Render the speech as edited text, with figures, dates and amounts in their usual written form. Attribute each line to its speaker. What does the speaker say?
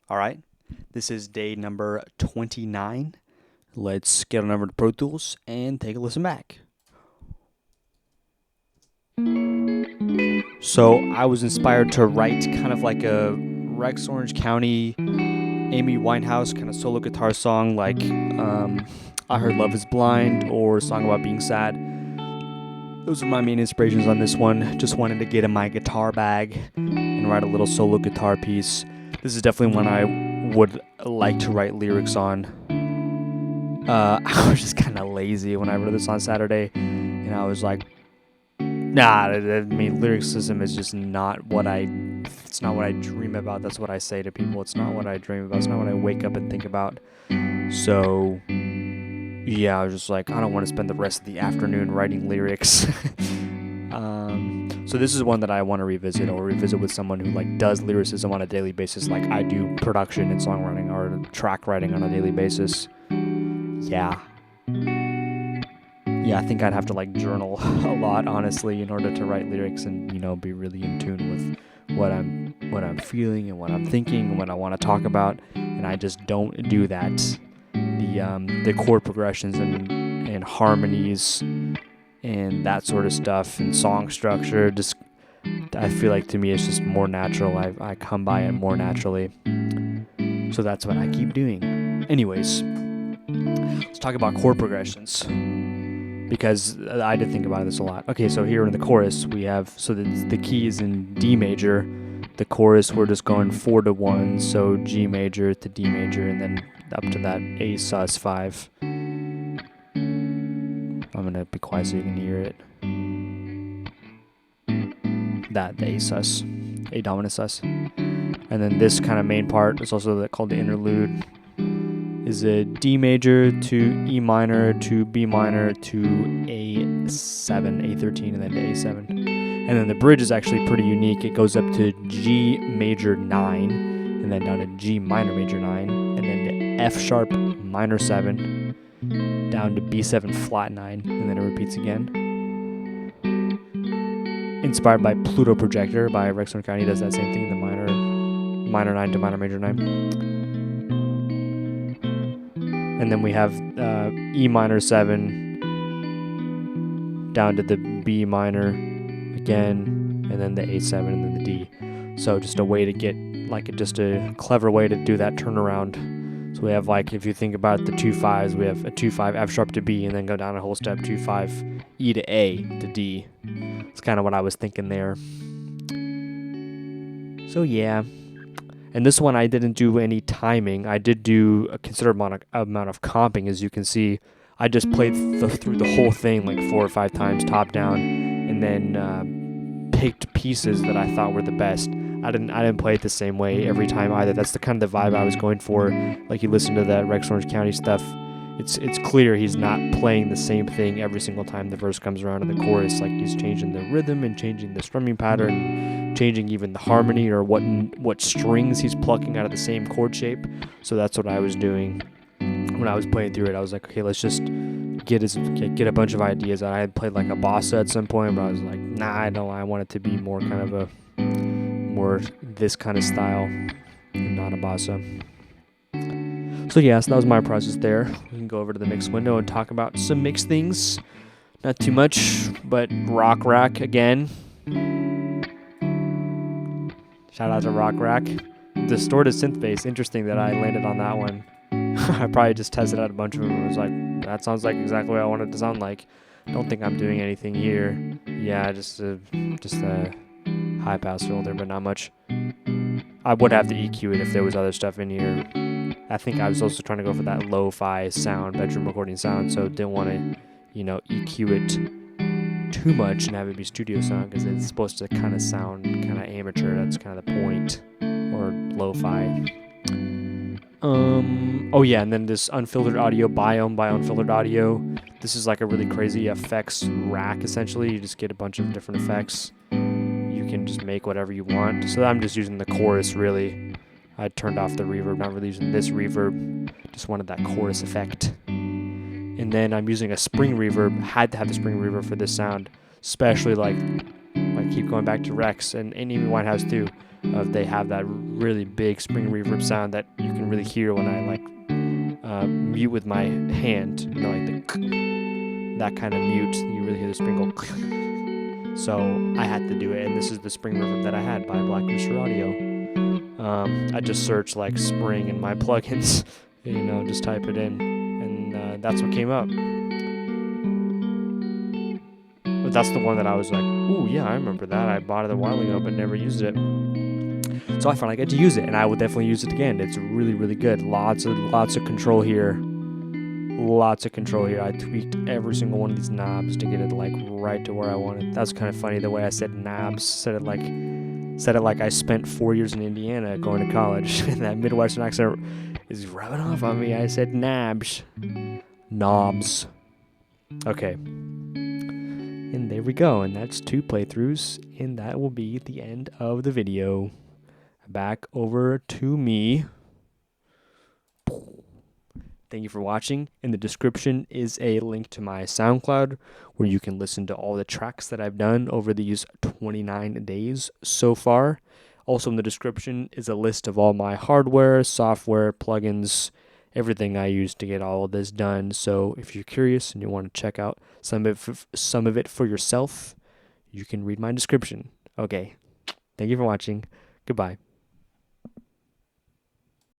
Speaker 1: All right, this is day number 29. Let's get on over to Pro Tools and take a listen back. So I was inspired to write kind of like a Rex Orange County, Amy Winehouse kind of solo guitar song like I Heard Love Is Blind or a song about being sad. Those are my main inspirations on this one. Just wanted to get in my guitar bag and write a little solo guitar piece. This is definitely one I would like to write lyrics on. I was just kind of lazy when I wrote this on Saturday, and I was like, nah, I mean, lyricism is just not what it's not what I dream about. That's what I say to people. It's not what I dream about. It's not what I wake up and think about. So, yeah, I was just like, I don't want to spend the rest of the afternoon writing lyrics. So this is one that I want to revisit with someone who like does lyricism on a daily basis, like I do production and songwriting or track writing on a daily basis. Yeah, I think I'd have to like journal a lot, honestly, in order to write lyrics and be really in tune with what I'm feeling and what I'm thinking and what I want to talk about. And I just don't do that. The chord progressions and harmonies and that sort of stuff and song structure, just I feel like to me it's just more natural. I come by it more naturally. So that's what I keep doing. Anyways, let's talk about chord progressions, because I did think about this a lot. Okay, so here in the chorus we have, so the key is in D major. The chorus we're just going 4-1, so G major to D major, and then up to that A sus5. I'm gonna be quiet so you can hear it. The A sus, A dominant sus. And then this kind of main part is also called the interlude. Is a D major to E minor to B minor to A7, A13, and then to A7. And then the bridge is actually pretty unique. It goes up to G major 9, and then down to G minor major 9, and then to F sharp minor 7, down to B7 flat 9, and then it repeats again. Inspired by Pluto Projector by Rex Orange County, does that same thing, the minor 9 to minor major 9. And then we have E minor 7 down to the B minor again, and then the A7 and then the D. So just a way to get, just a clever way to do that turnaround. So we have, if you think about the 2/5s, we have a 2/5 F sharp to B, and then go down a whole step, 2/5 E to A to D. It's kind of what I was thinking there. So yeah. And this one I didn't do any timing. I did do a considerable amount of comping, as you can see. I just played through the whole thing 4 or 5 times top down, and then picked pieces that I thought were the best. I didn't play it the same way every time either. That's the kind of the vibe I was going for. You listen to that Rex Orange County stuff, it's clear he's not playing the same thing every single time the verse comes around in the chorus. He's changing the rhythm and changing the strumming pattern, changing even the harmony or what strings he's plucking out of the same chord shape. So that's what I was doing when I was playing through it. I was like, okay, let's just get a bunch of ideas. I had played a bossa at some point, but I was like, nah, I want it to be more kind of a more this kind of style and not a bossa. So yeah, so that was my process there. We can go over to the mix window and talk about some mix things. Not too much, but Rock Rack again. Shout out to Rock Rack. Distorted synth bass. Interesting that I landed on that one. I probably just tested out a bunch of them and was like, that sounds like exactly what I wanted it to sound like. Don't think I'm doing anything here. Yeah, just a high pass filter, but not much. I would have to EQ it if there was other stuff in here. I think I was also trying to go for that lo-fi sound, bedroom recording sound, so didn't want to, EQ it too much and have it be studio sound, because it's supposed to kind of sound kind of amateur. That's kind of the point, or lo-fi. Oh yeah, and then this unfiltered audio biome by unfiltered audio. This is a really crazy effects rack, essentially. You just get a bunch of different effects. You can just make whatever you want. So I'm just using the chorus, really. I turned off the reverb, not really using this reverb. Just wanted that chorus effect. And then I'm using a spring reverb. Had to have the spring reverb for this sound, especially keep going back to Rex and Amy Winehouse too. They have that really big spring reverb sound that you can really hear when I like mute with my hand, you know, like that kind of mute. You really hear the spring go. So I had to do it, and this is the spring reverb that I had by Black Rooster Audio. I just searched like spring in my plugins, you know, just type it in, and that's what came up. But that's the one that I was like, ooh, yeah, I remember that. I bought it a while ago, but never used it. So I finally got to use it, and I will definitely use it again. It's really, really good. Lots of control here. Lots of control here. I tweaked every single one of these knobs to get it like right to where I wanted. That's kind of funny the way I said knobs. Said it like I spent 4 years in Indiana going to college, and that Midwestern accent is rubbing off on me. I said knobs. Knobs. Okay. And there we go, and that's 2 playthroughs, and that will be the end of the video. Back over to me. Thank you for watching. In the description is a link to my SoundCloud where you can listen to all the tracks that I've done over these 29 days so far. Also in the description is a list of all my hardware, software, plugins, everything I use to get all of this done. So if you're curious and you want to check out some of it for yourself, you can read my description. Okay. Thank you for watching. Goodbye.